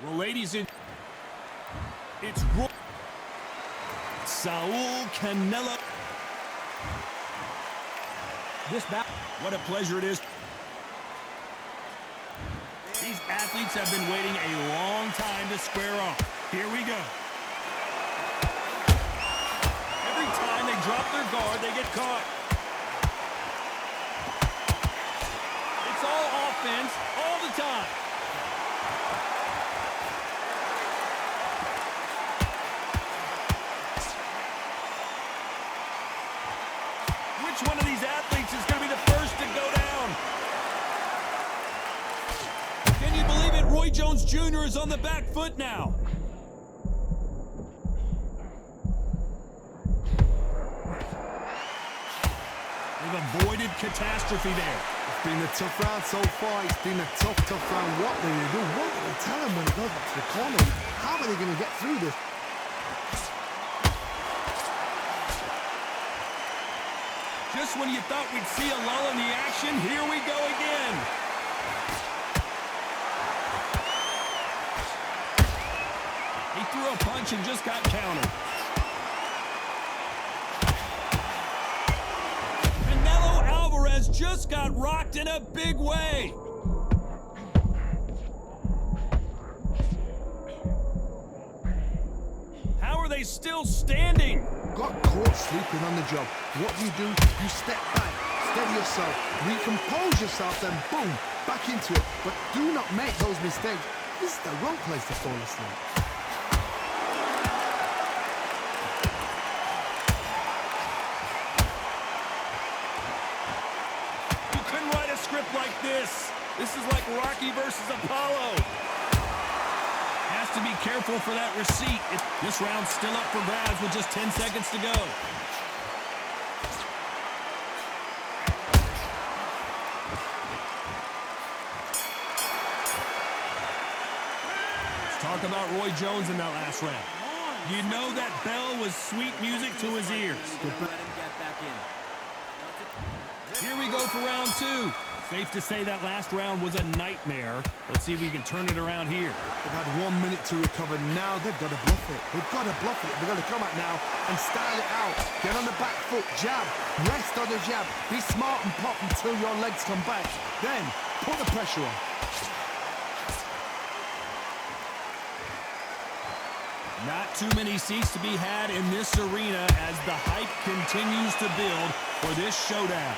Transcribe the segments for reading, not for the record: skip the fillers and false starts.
Well, ladies and it's Saul Canelo. This battle, what a pleasure it is. These athletes have been waiting a long time to square off. Here we go. Every time they drop their guard, they get caught. It's all offense all the time. Which one of these athletes is going to be the first to go down? Can you believe it? Roy Jones Jr. is on the back foot now. They've avoided catastrophe there. It's been a tough round so far. It's been a tough round. What do you do? What do they tell him when he goes back to the corner? How are they going to get through this? Just when you thought we'd see a lull in the action, here we go again. He threw a punch and just got countered. Canelo Alvarez just got rocked in a big way. How are they still standing? Got caught sleeping on the job. What do? You step back, steady yourself, recompose yourself, then boom, back into it. But do not make those mistakes. This is the wrong place to fall asleep. You couldn't write a script like this. This is like Rocky versus Apollo. Has to be careful for that receipt. This round's still up for grabs with just 10 seconds to go. Let's talk about Roy Jones in that last round. You know that bell was sweet music to his ears. Here we go for round two. Safe to say that last round was a nightmare. Let's see if we can turn it around here. They've had 1 minute to recover. Now they've got to bluff it. They've got to bluff it. They've got to come out now and style it out. Get on the back foot, jab, rest on the jab. Be smart and pop until your legs come back. Then put the pressure on. Not too many seats to be had in this arena as the hype continues to build for this showdown.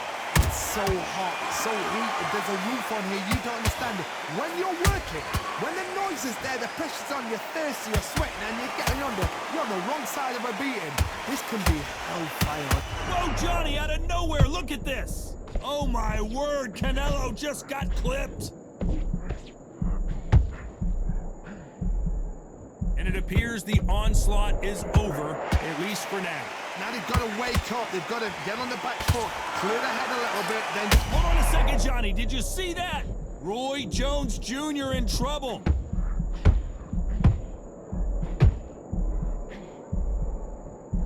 It's so hot, so heated. There's a roof on here. You don't understand it. When you're working, when the noise is there, the pressure's on, you're thirsty, you're sweating, and you're getting under. You're on the wrong side of a beating. This can be hellfire. Whoa, Johnny, out of nowhere, look at this. Oh, my word, Canelo just got clipped. And it appears the onslaught is over, at least for now. Now they've got to wake up. They've got to get on the back foot, clear the head a little bit, then... Hold on a second, Johnny. Did you see that? Roy Jones Jr. in trouble.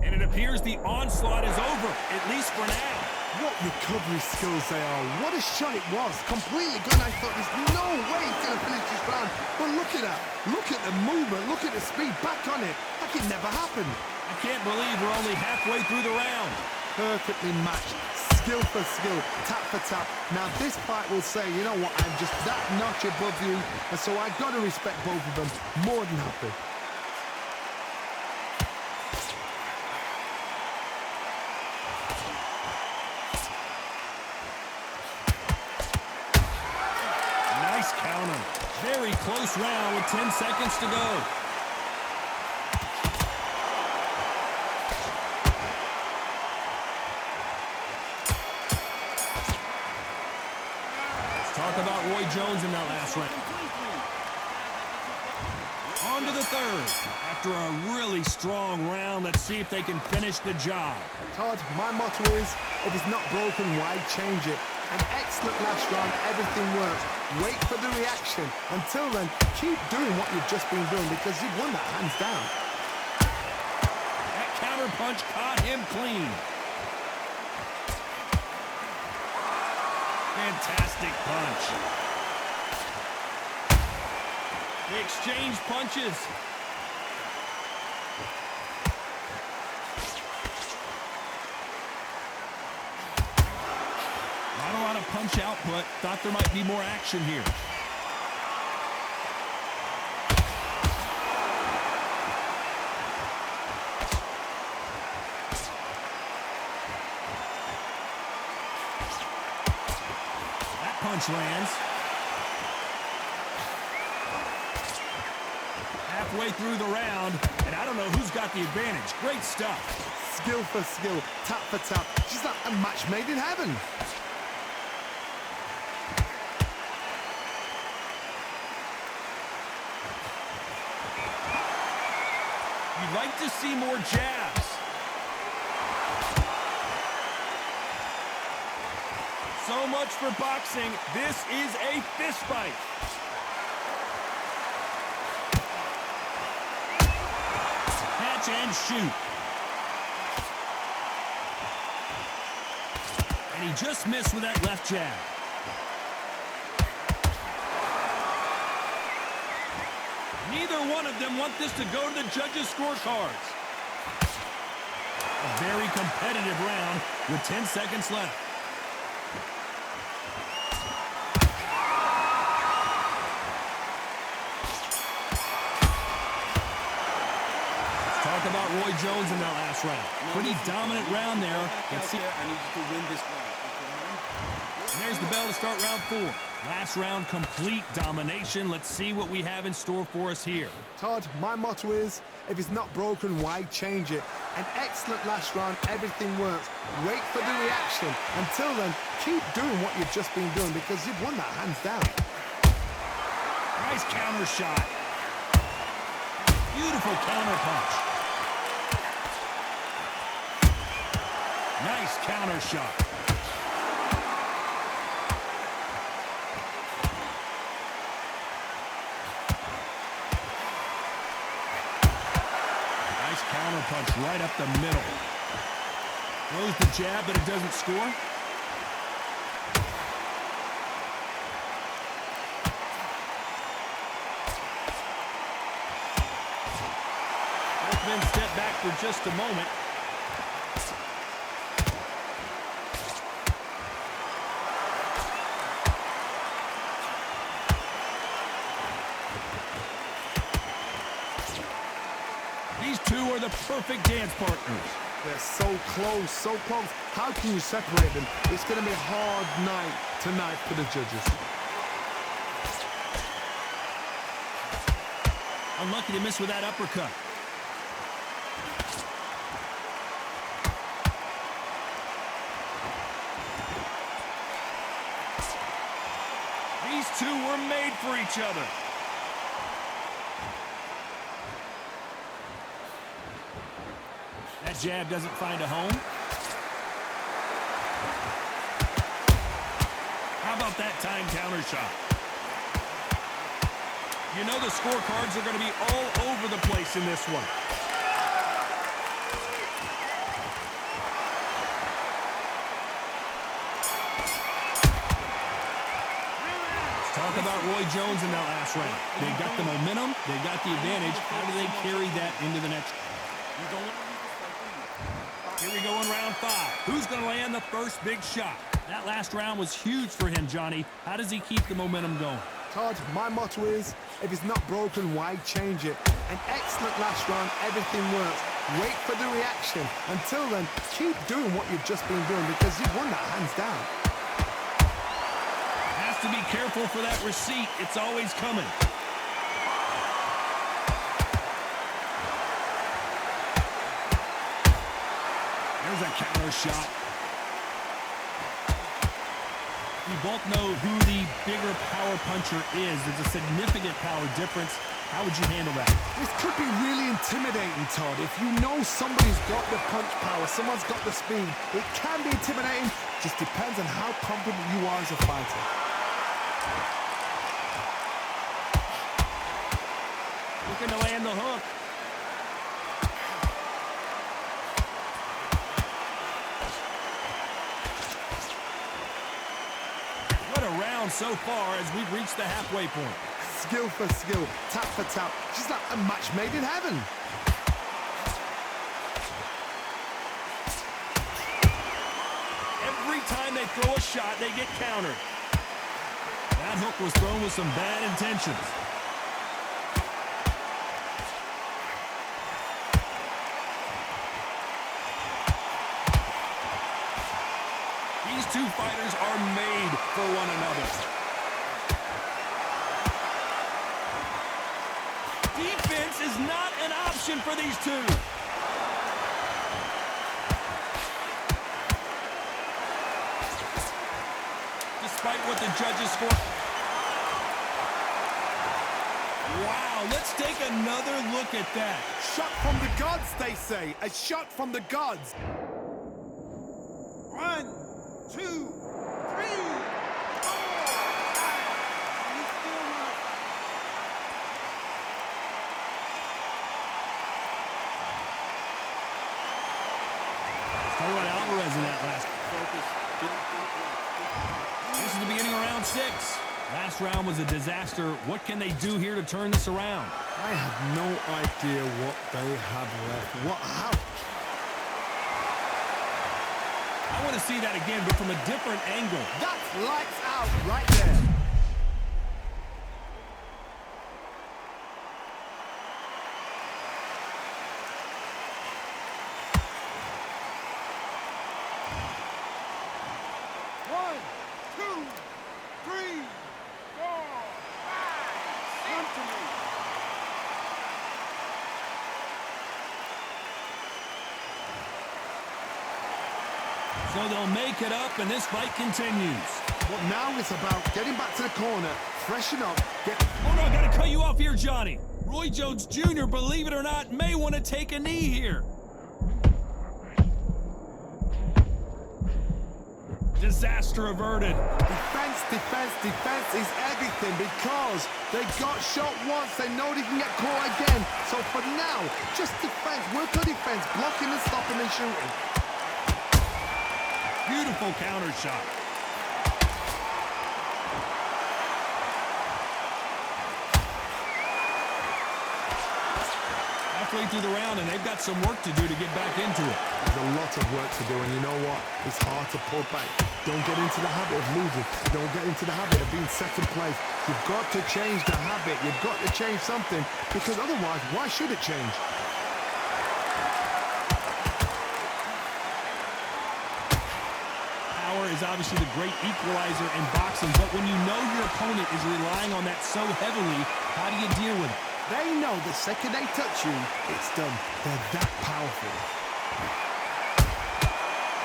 And it appears the onslaught is over, at least for now. What recovery skills they are. What a shot it was. Completely gone. I thought there's no way he's going to finish this round. But look at that. Look at the movement. Look at the speed. Back on it. Like it never happened. I can't believe we're only halfway through the round. Perfectly matched. Skill for skill. Tap for tap. Now this fight will say, you know what, I'm just that notch above you. And so I've got to respect both of them. More than happy. Nice counter. Very close round with 10 seconds to go. Talk about Roy Jones in that last round. On to the third. After a really strong round, let's see if they can finish the job. Todd, my motto is, if it's not broken, why change it? An excellent last round, everything works. Wait for the reaction. Until then, keep doing what you've just been doing because you've won that hands down. That counter punch caught him clean. Fantastic punch. They exchange punches. Not a lot of punch output. Thought there might be more action here. That punch lands. Halfway through the round, and I don't know who's got the advantage. Great stuff. Skill for skill, tap for tap. Just like a match made in heaven. You'd like to see more jabs. So much for boxing. This is a fist fight. Catch and shoot. And he just missed with that left jab. Neither one of them want this to go to the judges' scorecards. A very competitive round with 10 seconds left. Talk about Roy Jones in that last round. Pretty dominant round there. Let's see. I need you to win this round. And there's the bell to start round 4. Last round, complete domination. Let's see what we have in store for us here. Todd, my motto is, if it's not broken, why change it? An excellent last round, everything works. Wait for the reaction. Until then, keep doing what you've just been doing because you've won that hands down. Nice counter shot. Beautiful counter punch. Nice counter shot. Nice counter punch right up the middle. Throws the jab, but it doesn't score. Both men step back for just a moment. These two are the perfect dance partners. They're so close, so close. How can you separate them? It's going to be a hard night tonight for the judges. Unlucky to miss with that uppercut. These two were made for each other. That jab doesn't find a home. How about that time counter shot? You know the scorecards are going to be all over the place in this one. Let's talk about Roy Jones in that last round. They got the momentum. They got the advantage. How do they carry that into the next round? Here we go in round 5. Who's going to land the first big shot? That last round was huge for him, Johnny. How does he keep the momentum going? Todd, my motto is, if it's not broken, why change it? An excellent last round, everything works. Wait for the reaction. Until then, keep doing what you've just been doing because you've won that hands down. Has to be careful for that receipt. It's always coming. There's a counter shot. We both know who the bigger power puncher is. There's a significant power difference. How would you handle that? This could be really intimidating, Todd. If you know somebody's got the punch power, someone's got the speed, it can be intimidating. Just depends on how confident you are as a fighter. Looking to land the hook. What a round so far as we've reached the halfway point. skill for skill, tap for tap. She's like a match made in heaven. Every time they throw a shot, they get countered. That hook was thrown with some bad intentions. These two fighters are made for one another. Defense is not an option for these two. Despite what the judges score. Wow, let's take another look at that. Shot from the gods, they say. A shot from the gods. 1, 2, 3, 4, 5. Talk about Alvarez in that last. This is the beginning of round 6. Last round was a disaster. What can they do here to turn this around? I have no idea what they have left. How? I want to see that again, but from a different angle. That's lights out right there. One, two, three, 4, 5. Come to me. So they'll make it up, and this fight continues. But now it's about getting back to the corner, freshen up, get... Oh, no, I got to cut you off here, Johnny. Roy Jones Jr., believe it or not, may want to take a knee here. Disaster averted. Defense, defense, defense is everything because they got shot once. They know they can get caught again. So for now, just defense, work on defense, blocking and stopping and shooting. Beautiful counter shot. Halfway through the round, and they've got some work to do to get back into it. There's a lot of work to do, and you know what? It's hard to pull back. Don't get into the habit of losing. Don't get into the habit of being second place. You've got to change the habit. You've got to change something, because otherwise, why should it change? Power is obviously the great equalizer in boxing, but when you know your opponent is relying on that so heavily, how do you deal with it? They know the second they touch you, it's done. They're that powerful.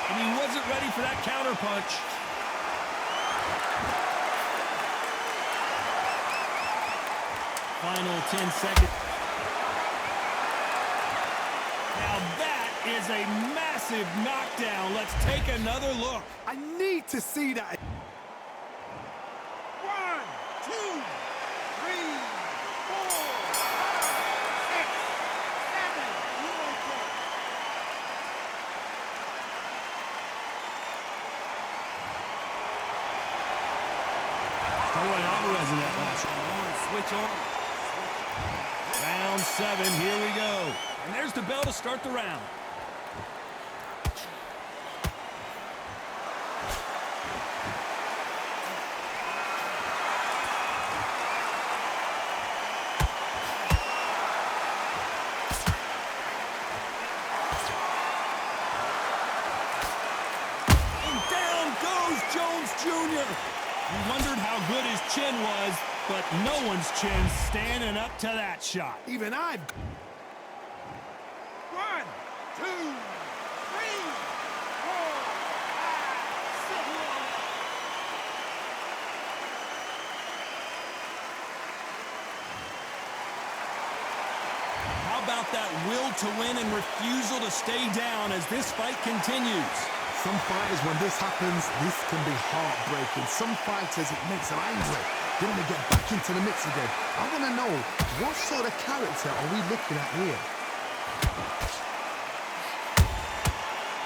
And he wasn't ready for that counter punch. Final 10 seconds. Now that is a massive knockdown. Let's take another look. I need to see that. 1, 2, 3, 4, 5, 6, 7. You okay? Roy Alvarez in that last round. Switch on. Round 7, here we go. And there's the bell to start the round. And down goes Jones Jr. We wondered how good his chin was, but no one's chin standing up to that shot. Even I've... 1, 2, 3, 4, 5, 6. How about that will to win and refusal to stay down as this fight continues? Some fighters, when this happens, this can be heartbreaking. Some fighters, it makes them angry. They want to get back into the mix again. I want to know, what sort of character are we looking at here?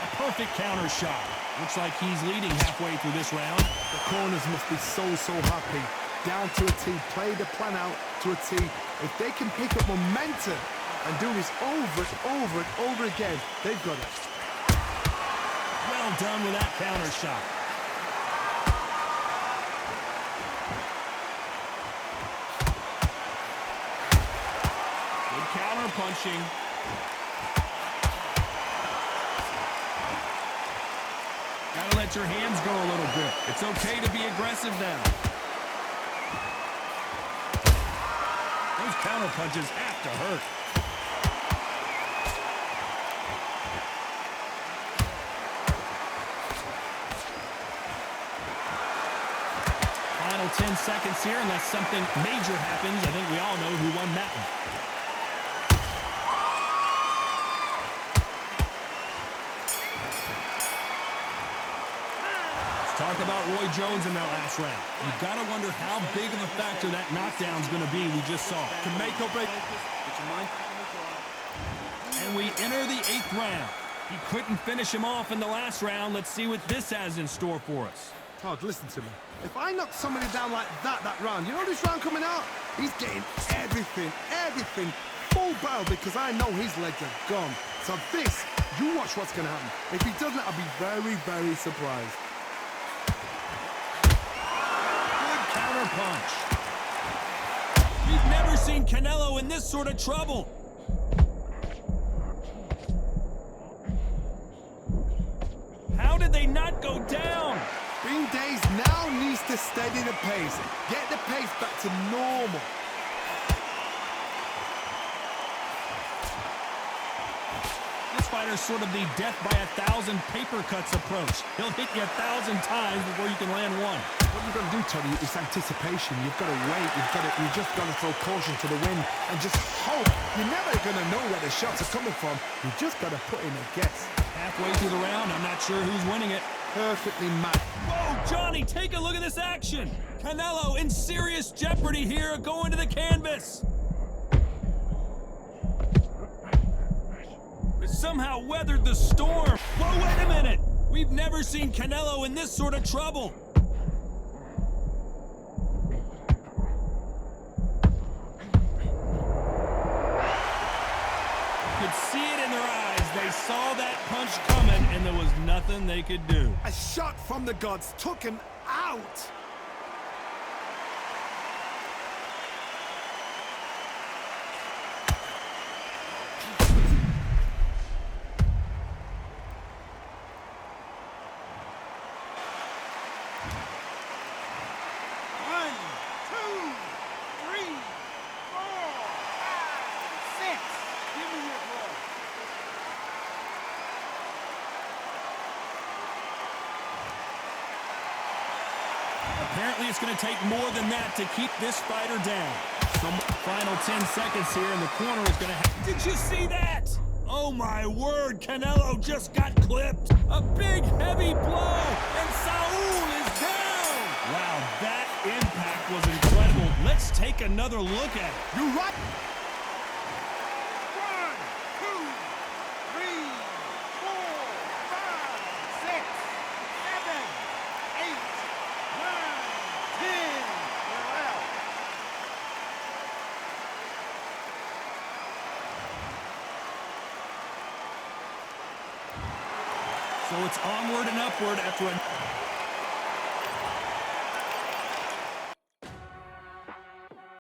A perfect counter shot. Looks like he's leading halfway through this round. The corners must be so happy. down to a T. Play the plan out to a T. If they can pick up momentum and do this over and over and over again, they've got it. Well done with that counter shot. Good counter punching. Gotta let your hands go a little bit. It's okay to be aggressive now. Those counter punches have to hurt. Final 10 seconds here, unless something major happens. I think we all know who won that one. Talk about Roy Jones in that last round. You've got to wonder how big of a factor that knockdown's going to be we just saw. To make or break. And we enter the 8th round. He couldn't finish him off in the last round. Let's see what this has in store for us. Todd, listen to me. If I knock somebody down like that round, you know this round coming out? He's getting everything, full barrel, because I know his legs are gone. So this, you watch what's going to happen. If he doesn't, I'll be very, very surprised. Counter punch. You've never seen Canelo in this sort of trouble. How did they not go down? Bing Days now needs to steady the pace. Get the pace back to normal. This fighter's sort of the death by 1,000 paper cuts approach. He'll hit you 1,000 times before you can land one. What you've got to do, Tony, is anticipation. You've got to wait. You just got to throw caution to the wind and just hope. You're never going to know where the shots are coming from. You just got to put in a guess. Halfway through the round, I'm not sure who's winning it. Perfectly matched. Whoa, Johnny, take a look at this action. Canelo in serious jeopardy here, going to the canvas. But somehow weathered the storm. Whoa, wait a minute. We've never seen Canelo in this sort of trouble. You could see it in their eyes. They saw that punch coming, and there was nothing they could do. A shot from the gods took him out. Apparently, it's going to take more than that to keep this fighter down. Some final 10 seconds here, and the corner is going to have... Did you see that? Oh, my word. Canelo just got clipped. A big, heavy blow, and Saul is down. Wow, that impact was incredible. Let's take another look at it. You're right. 1, 2, 3, 4, 5, 6, 7, 8, 9, 10. You're out. So it's onward and upward after a...